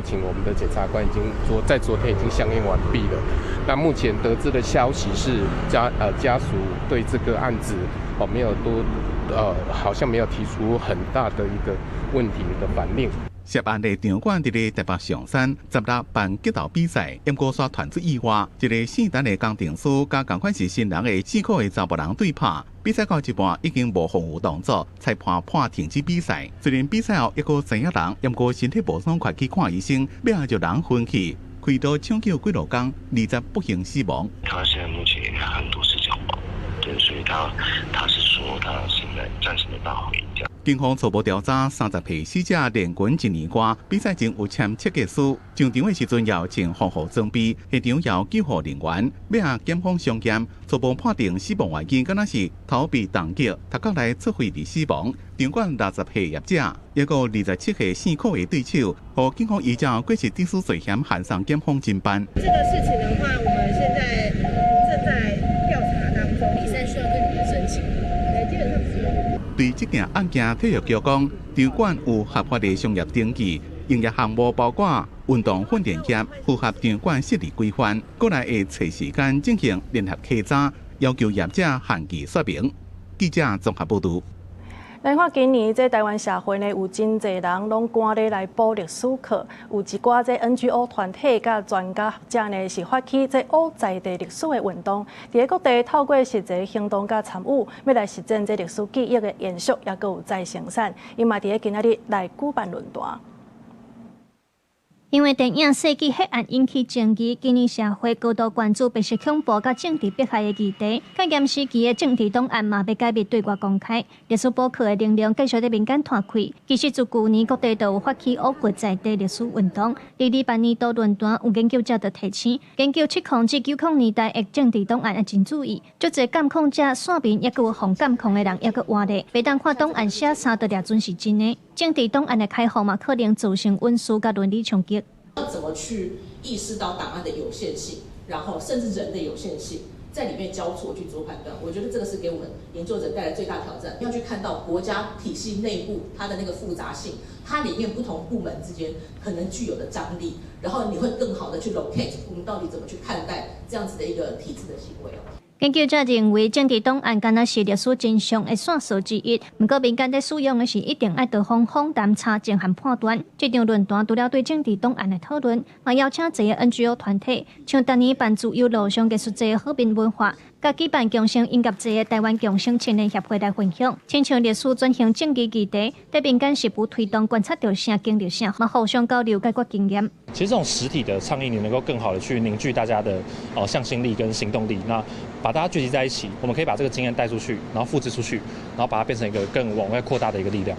请我们的检察官，已经在昨天已经相应完毕了。那目前得知的消息是家属对这个案子没有好像没有提出很大的一个问题的反应。涉案的场馆伫咧台北上山16办激导比赛，不过却传出意外，一个姓陈的工程师甲同款是新人的4个的查某人对拍，比赛到一半已经无防护动作，裁判判停止比赛。虽然比赛后一个知影人，不过身体无爽快去看医生，尾就人昏去，开刀抢救几多工，20不幸死亡。他现在目前很多是脚包，对，所以他是说他现在暂时没办法回家。 警方初步调查，30岁死者练拳1年多，比赛前有签切结书，上场的时阵要穿防护装备，现场要救护人员，尾下检方相验，初步判定死亡原因敢若是头被重击，头壳内出血而死亡。场馆60岁业者，也有27岁姓柯的对手，和警方依照过失致死罪嫌函上检方侦办。这个事情的话，我们现在正在调查当中，比赛需要对你们申请，基本上是。 对这件案件，体育局讲，场馆有合法的商业登记，营业项目包括运动训练业，符合场馆设立规范。过来会找时间进行联合稽查，要求业者限期说明。记者综合报道。咱看今年这台湾社会呢，有真侪人拢赶咧来补历史课，有一寡这 NGO 团体甲专家学者呢，是发起这学在地历史的运动，伫各地透过实际行动甲参与，要来实践这历史记忆的延续，也阁有再生产。伊嘛伫今仔日来举办论坛。 因为电影《世纪黑暗》引起争议，今年社会高度关注白色恐怖甲政治迫害的议题。较严时期的政治档案嘛要改变对外公开，历史补课的能量继续伫民间拓开。其实自旧年各地都有发起学掘在地历史运动。2028年度论坛有研究者就提醒，研究700至900年代的政治档案也真注意，足侪监控者线面也有防监控的人也搁活咧，袂当看档案写啥都掠准是真的。政治档案的开放嘛，可能造成文书甲伦理冲击。 要怎么去意识到档案的有限性，然后甚至人的有限性，在里面交错去做判断？我觉得这个是给我们研究者带来最大挑战。要去看到国家体系内部它的那个复杂性，它里面不同部门之间可能具有的张力，然后你会更好的去 locate 我们到底怎么去看待这样子的一个体制的行为。 研究者认为，政治档案敢若是历史真相的线索之一。不过，民间在使用的是一定爱得访访谈、查证和判断。这场论坛除了对政治档案的讨论，也邀请一个 NGO 团体，像当年办自由路上艺术节好民文化，甲举办共生音乐节的台湾共生青年协会来分享，亲像历史转型政治议题，在民间是否推动观察到啥经历啥，嘛互相交流解决经验。其实这种实体的倡议，你能够更好的去凝聚大家的向心力跟行动力，那把大家聚集在一起，我们可以把这个经验带出去，然后复制出去，然后把它变成一个更往外扩大的一个力量。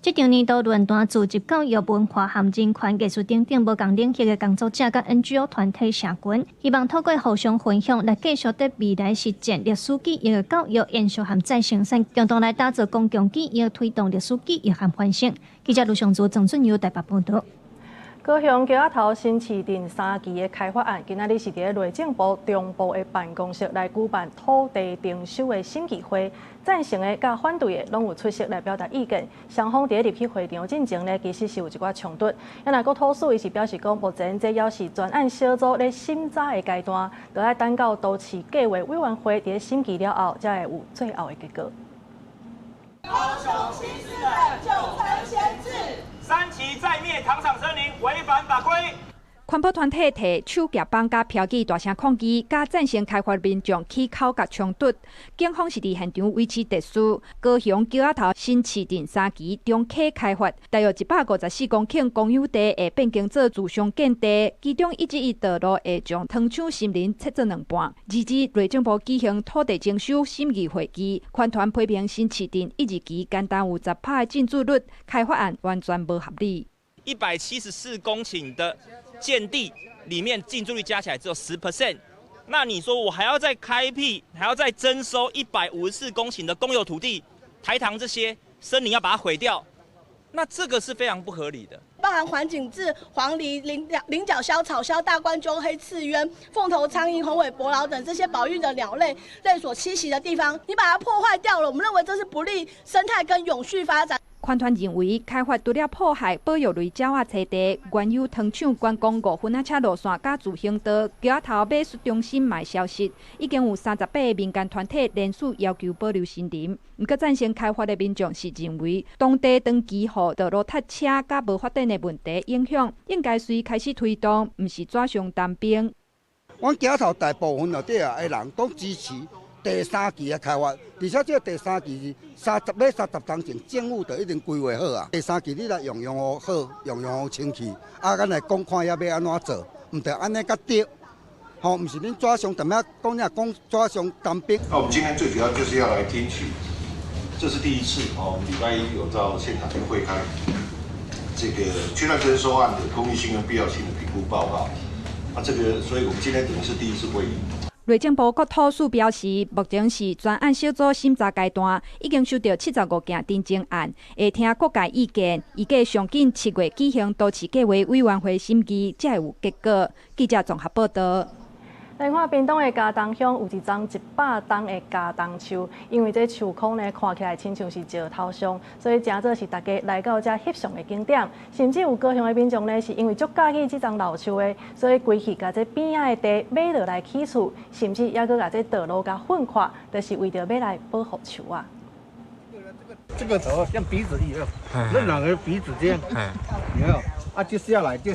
这场年度论坛组织教育、文化和人权艺术等无同领域的工作者甲 NGO 团体社群，希望透过互相分享来继续在未来实践历史记忆的教育、延续和再生产，共同来打造公共记忆，推动历史记忆和反省。记者卢尚祖、郑俊佑台北报道。高雄桥仔头新市镇3期的开发案，今仔日是伫内政部中部的办公室来举办土地征收的审议会，赞成的甲反对的拢有出席来表达意见。双方伫入去会场进前呢，其实是有一寡冲突。也若个土司伊是表示讲，目前这也是专案小组咧审查的阶段，就要等到都市计划委员会伫审议了后，才会有最后的结果。高雄新市的就餐先制，3期再灭糖厂森林，违反法规。环保团体提手夹棒甲标记大声抗议，甲赞成开发民众起口角冲突。警方是伫现场维持秩序。高雄桥仔头新市镇3期中溪开发，大约154公顷公有地会变更做自商建地，其中111道路会将糖厂森林切做2半。日内政部举行土地征收审议会议，款团批评新市镇1、2期简单有10%的进驻率，开发案完全无合理。174公顷的建地里面进驻率加起来只有10%，那你说我还要再开辟，还要再征收154公顷的公有土地，台糖这些森林要把它毁掉，那这个是非常不合理的。包含环景雉、黄鹂、菱角鸮、草鸮、大冠鸠、黑刺鸢、凤头苍蝇、红尾伯劳等这些保育的鸟类所栖息的地方，你把它破坏掉了，我们认为这是不利生态跟永续发展。款团认为，开发除了破坏保育类鸟仔栖地，原有糖厂观光5分仔车路线甲自行道、桥仔头美术中心嘛消失，已经有38个民间团体联署要求保留森林。不过赞成开发的民众是认为，当地长期互道路塞车甲无发展的问题影响，应该随开始推动，毋是纸上谈兵。阮桥头大部分内底的人都支持第3期的开发，而且这第3期30当前，政府就已经规划好啊。第3期你来用好，用清气，咱来讲看要安怎做，唔得安尼甲对，吼，唔是恁纸上谈咩讲纸上谈兵。那我们今天最主要就是要来听取，这是第1次哦，我们礼拜1有到现场去会开这个区段征收案的公益性跟必要性的评估报告啊，这个，所以我们今天等于是第1次会议。内政部国土司表示，目前是专案小组审查阶段，已经收到75件订正案，会听各界意见，预计上紧7月举行都市计划委员会审议，才会有结果。记者综合报道。来看屏东的嘉东乡有一丛100栋的嘉东树，因为这树框呢看起来亲像是石头上，所以真做是大家来到这翕相的景点。甚至有高雄的民众呢，是因为足介意这丛老树的，所以规去把这边仔的地买落来起厝，甚至还佫把这道路甲混垮，就是为着要来保护树啊。这个头像鼻子一样，那两个鼻子这样，有没有？啊，就下来就。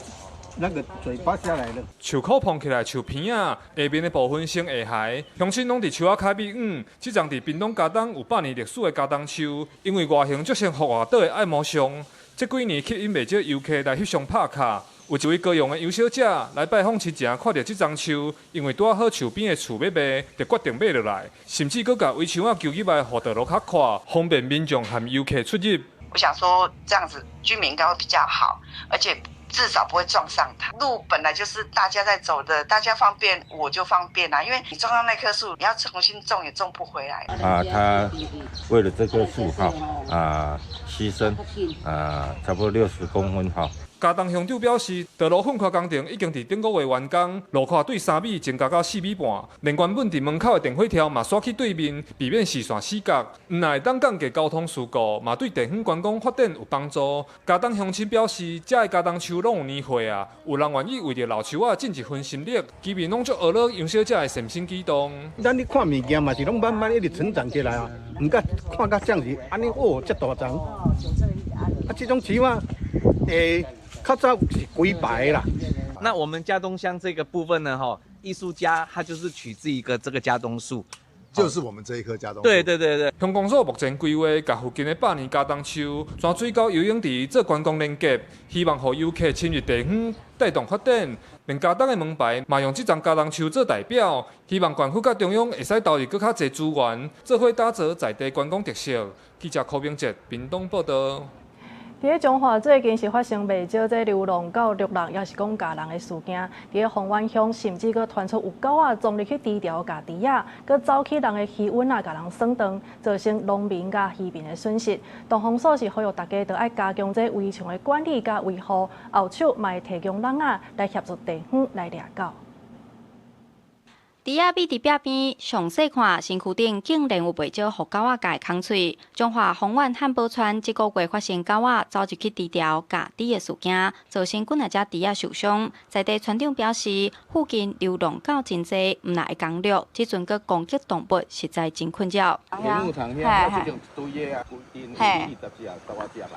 那个嘴巴下来了。树壳碰起来树片啊，下面的部分生下害，乡亲拢伫树仔开边这丛伫屏东嘉东有100年历史的嘉东树，因为外形足像福华岛的爱摩松，这几年吸引袂少游客来翕相拍卡。有一位高雄的游小姐来拜访之前，看到这丛树，因为拄好树边的厝要卖，就决定买落来，甚至佫甲围墙啊揪起来，互道路较宽，方便民众和游客出入。我想说，这样子居民应该会比较好，而且至少不会撞上它。路本来就是大家在走的，大家方便我就方便啦。因为你撞上那棵树，你要重新种也种不回来。他为了这棵树牺牲差不多60公分哈。嘉东乡长表示，道路混垮工程已经伫顶个月完工，路宽对3米增加到4米半，连原本伫门口的电火条嘛刷去对面，避免视线死角。若会当降低交通事故，嘛对地方观光发展有帮助。嘉东乡亲表示，这个嘉东树拢有年岁啊，有人愿意为着老树仔尽一份心力，居民拢足学了杨小姐的善心举动。咱你看物件嘛是拢慢慢一直成长起来啊，唔甲看甲像是安尼这大丛，这种树啊，较早是规排啦。那我们嘉东乡这个部分呢，艺术家他就是取自一个这个嘉东树，就是我们这一棵加冬树。对。乡公所目前规划甲附近的百年加冬树、泉水沟游泳池做观光连结，希望让游客亲入地方，带动发展。连加冬的门牌嘛用这丛加冬树做代表，希望县府甲中央会使投入更较侪资源，做伙打造在地观光特色。记者柯明哲，屏东报道。伫个彰化最近是发生袂少这流浪狗虐人，也是讲咬人的事件。伫个凤湾乡，甚至佫传出有狗仔撞入去猪条咬猪仔，佫走起人的鱼温甲人损断，造成农民甲渔民的损失。东方所是呼吁大家都爱加强这围墙的管理甲维护，后手嘛提供人仔来协助地方来掠狗。猪仔比伫壁边上细看，身躯顶竟然有袂少互狗仔咬空喙。彰化丰原汉堡村这个月发生狗仔走入去猪条咬猪的事件，造成几啊只猪仔受伤。在地村长表示，附近流浪狗真多，毋但会讲掠，即阵佫攻击动物，实在真困扰。牧场遐这种一堆的啊，规定20只、10多只啦，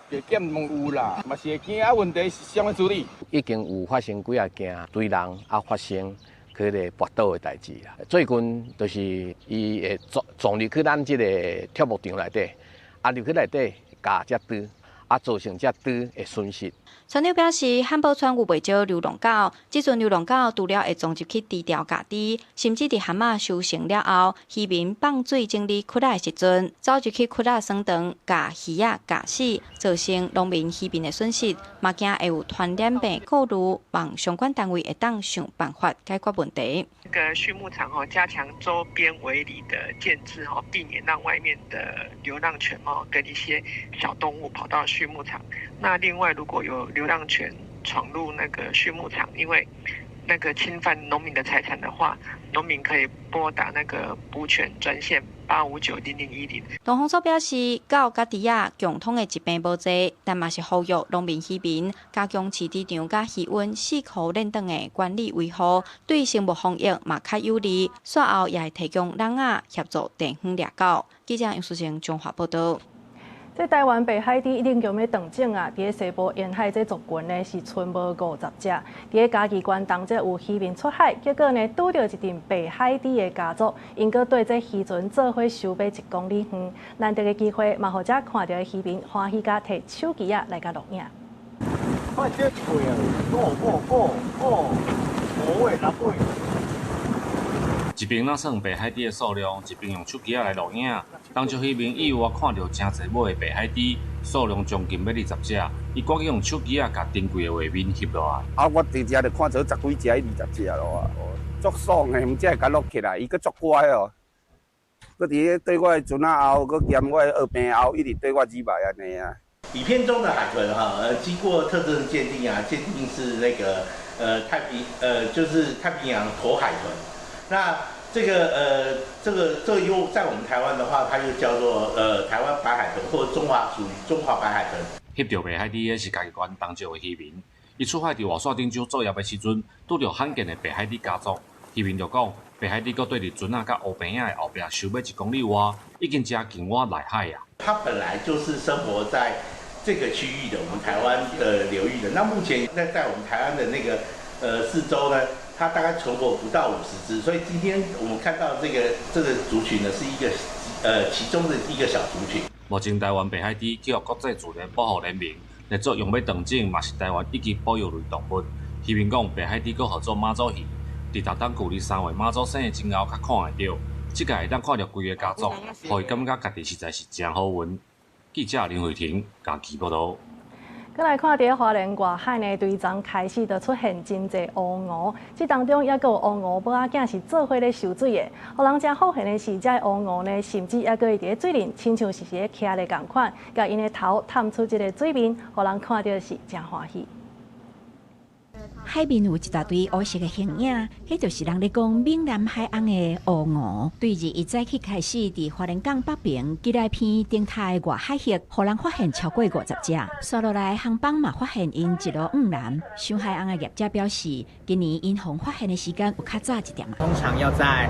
对。加减有啦，嘛是会惊啊。问题是啥物处理？已经有发生几啊件对人发生迄个搏斗的代志啦。最近就是伊会撞入去咱即个跳牧场内底，入去内底咬只猪，造成只猪的损失。村长表示，汉堡村有袂少流浪狗，即阵流浪狗除了会撞入去猪条咬猪，甚至伫蛤蟆收成了后，渔民放水整理窟仔的时阵，走入去窟仔酸肠，咬鱼仔咬死，造成农民渔民的损失，嘛惊会有传染病过滤，望相关单位会当想办法解决问题。这个畜牧场加强周边围篱的建制避免让外面的流浪犬跟一些小动物跑到畜牧场。那另外，如果有流浪犬闯入那个畜牧场，因为那个侵犯农民的财产的话，农民可以拨打那个捕犬专线8590010。东方所表示，狗甲猪仔共通的疾病无济，但嘛是呼吁农民渔民加强饲猪场甲鱼温4库冷冻的管理维护，对生物防疫嘛较有利。随后也会提供人仔协助地方掠狗。记者杨淑成综合报道。在台湾北海地一定强要断种啊！伫个西部沿海这族群呢是剩无50只。伫个嘉义县当即有渔民出海，结果呢拄到一阵北海地的家族，因搁对这渔船做伙收买1公里远。难得的机会，嘛互者看到的渔民欢喜甲摕手机来甲录影。快这贵啊！5位6位。一边那算白海猪的数量，一边用手机来录影。当初渔民以为我看到真侪尾的白海猪，数量将近要20只，伊赶紧用手机甲珍贵的画面翕落来。我直接就看到10几只、20只咯啊！足爽的，唔只会甲录起来，伊佫足乖哦。佫伫对我的船仔后，佫兼我的耳边后，一直对我指白安尼啊。影片中的海豚经过特征鉴定鉴定是那个就是太平洋驼海豚。那这个又在我们台湾的话，它又叫做台湾白海豚，或者属于中华白海豚。翕到白海猪的是嘉义县东石的渔民，伊出海伫外线顶洲作业的时阵，拄到罕见的白海猪家族。渔民就讲，白海猪搁对伫船仔甲乌边仔的后壁收尾1公里外，已经接近我内海啊。它本来就是生活在这个区域的，我们台湾的流域的。那目前在我们台湾的那个四周呢？它大概存活不到50只，所以今天我们看到这个族群呢，是一个其中的一个小族群。目前台湾白海猪去予国际自然保护联盟来做用要断种，嘛是台湾一级保育类动物。渔民讲白海猪搁号做妈祖鱼，伫逐当旧历3月妈祖生的前后较看会到，即个会当看到规个家族，互伊感觉家己实在是真好运。记者林慧婷嘉义报道。再来看，伫花莲外海呢，对昨开始就出现真侪乌鹅，这当中也有乌鹅母仔囝是做伙咧受水的。互人真好幸的是，这乌鹅呢，甚至也可以伫水里，亲像是咧徛咧共款，甲因的头探出一个水面，互人看到是真欢喜。海面有一大堆乌色的形影，迄就是人咧讲闽南海岸的乌鹅。对21早起开始，伫花莲港北边吉来片顶台外海域，互人发现超过50只。刷落来航班嘛发现因一路往南。上海岸的业者表示，今年因红发现的时间有较早一点。通常要在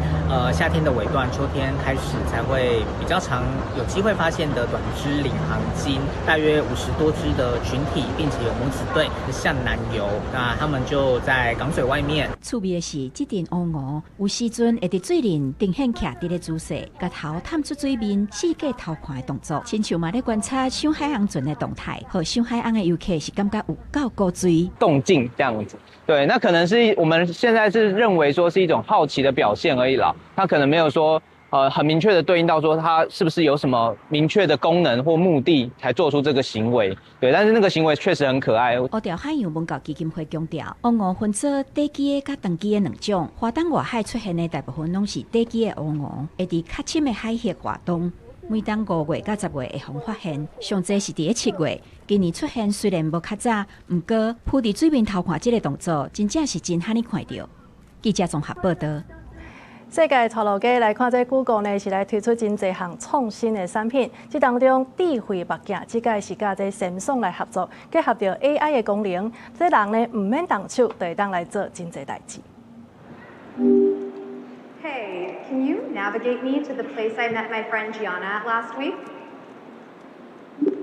夏天的尾段，秋天开始才会比较常有机会发现的短只领航鲸，大约50多只的群体，并且有母子队向南游。那他们就在港水外面。趣味的是，这阵乌鹅有时阵会伫水面定显徛伫咧姿势，甲头探出水面，四界偷看的动作，亲像嘛咧观察上海岸船的动态，和上海岸的游客是感觉有够高水动静这样子。对，那可能是我们现在是认为说是一种好奇的表现而已啦，它可能没有说。很明确的对应到说它是不是有什么明确的功能或目的才做出这个行为？对，但是那个行为确实很可爱。乌条海洋文教基金会强调，乌鹅分做底基的甲长基的两种。华东外海出现的大部分拢是底基的乌鹅，会伫较深的海域活动。每当5月到10月会逢发现，上济是伫咧7月。今年出现虽然无较早，不过浮伫水面偷看这个动作，真正是真罕哩看到。记者综合报道。世界潮流界来看，这 Google 呢是来推出真侪项创新的产品，这当中智慧目镜，这个是甲这 Samsung 来合作，结合着 AI 的功能，这人呢唔免动手，就会当来做真侪代志。Hey, can you navigate me to the place I met my friend Gianna at last week?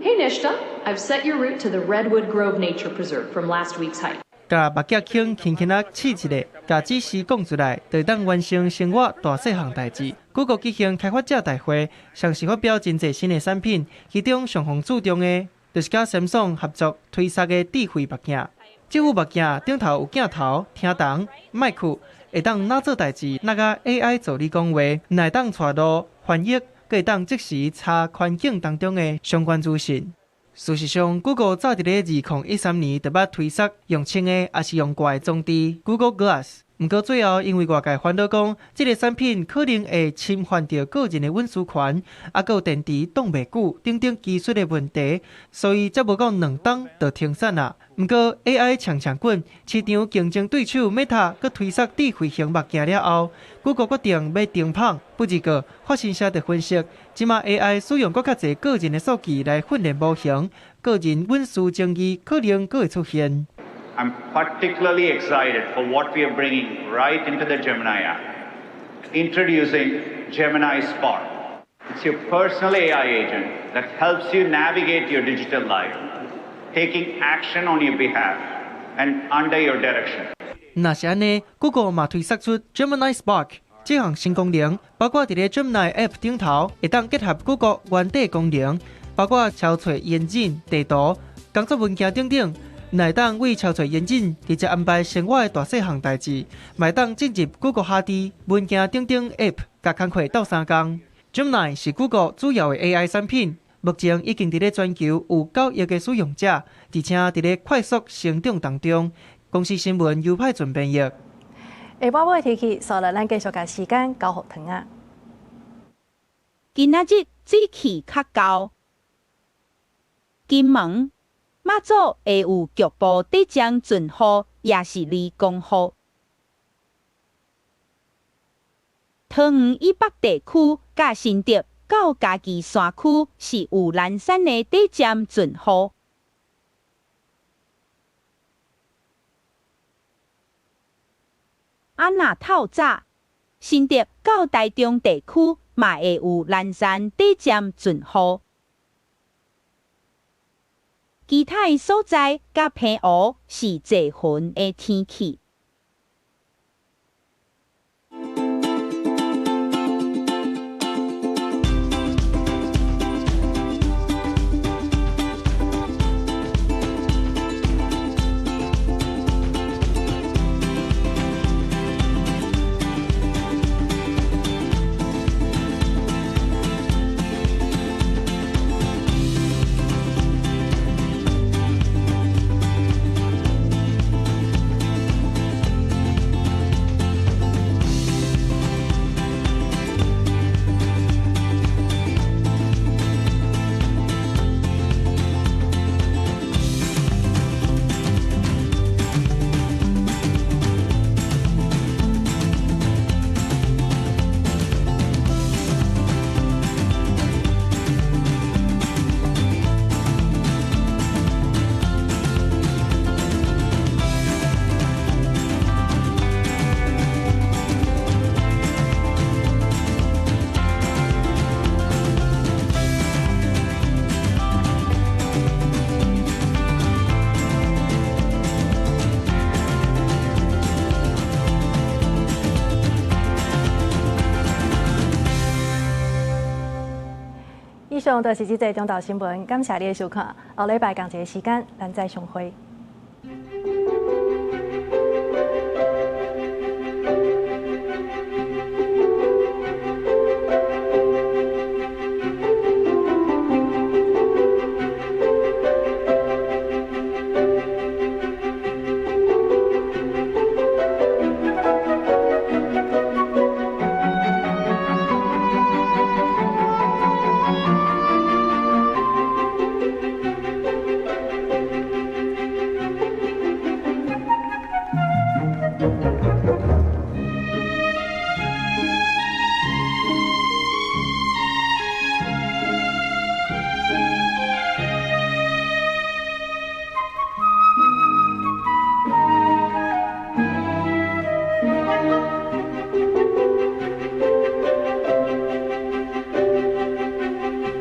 Hey Nishta, I've set your route to the Redwood Grove Nature Preserve from last week's hike. 甲目镜轻啊试一下，甲指示讲出来，就当完成生活大细项代志。Google 举行开发者大会，上是发表真侪新的产品，其中上方注重的，就是甲 Samsung 合作推出的智慧目镜。这副目镜顶头有镜头、听筒、麦克，会当哪做代志，哪个 AI 助你讲话，会当带路、翻译，会当即时查环境当中的相关资讯。事实上 ，Google 早伫咧2013年就捌推出用清的，也是用挂的装置 Google Glass。不过最后因为外界烦恼讲，这个产品可能会侵犯到个人的隐私权，还有电池挡袂久等等技术的问题，所以才无讲2档就停产啦。不过 AI 强滚，市场竞争对手 Meta 佮推出智慧型目镜了后 ，Google 决定要重磅。不过发行社就分析，即马 AI 使用更较侪个人的数据来训练模型，个人隐私争议可能佫会出现。I'm particularly excited for what we are bringing right into the Gemini app. Introducing Gemini Spark. It's your personal AI agent that helps you navigate your digital life, taking action on your behalf and under your direction. 那是安尼 ，Google 嘛推出出 Gemini Spark 这项新功能，包括伫咧 Gemini App 顶头会当结合 Google 原底功能，包括敲找眼镜、地图、工作文件等等。会当为敲找眼镜，直接安排生活的大细项代志，会当进入 Google 下底文件等等 App， 甲工课斗3工。Gemini 是 Google 主要的 AI 产品，目前已经伫咧全球有9亿个使用者，而且伫咧快速成长当中。公司新闻优派准编译。下晡尾天气，所以咱继续甲时间交互汤啊。今仔日水气较高，金门。马祖会有局部地降阵雨，也是离公雨。桃园以北地区甲新竹到嘉义山区是有零散的地降阵雨。若透早，新竹到台中地区嘛会有零散地降阵雨。其他的所在甲平湖是侪云的天气。上就是这则中岛新闻，感谢你的收看。后礼拜同一个时间，咱再相会。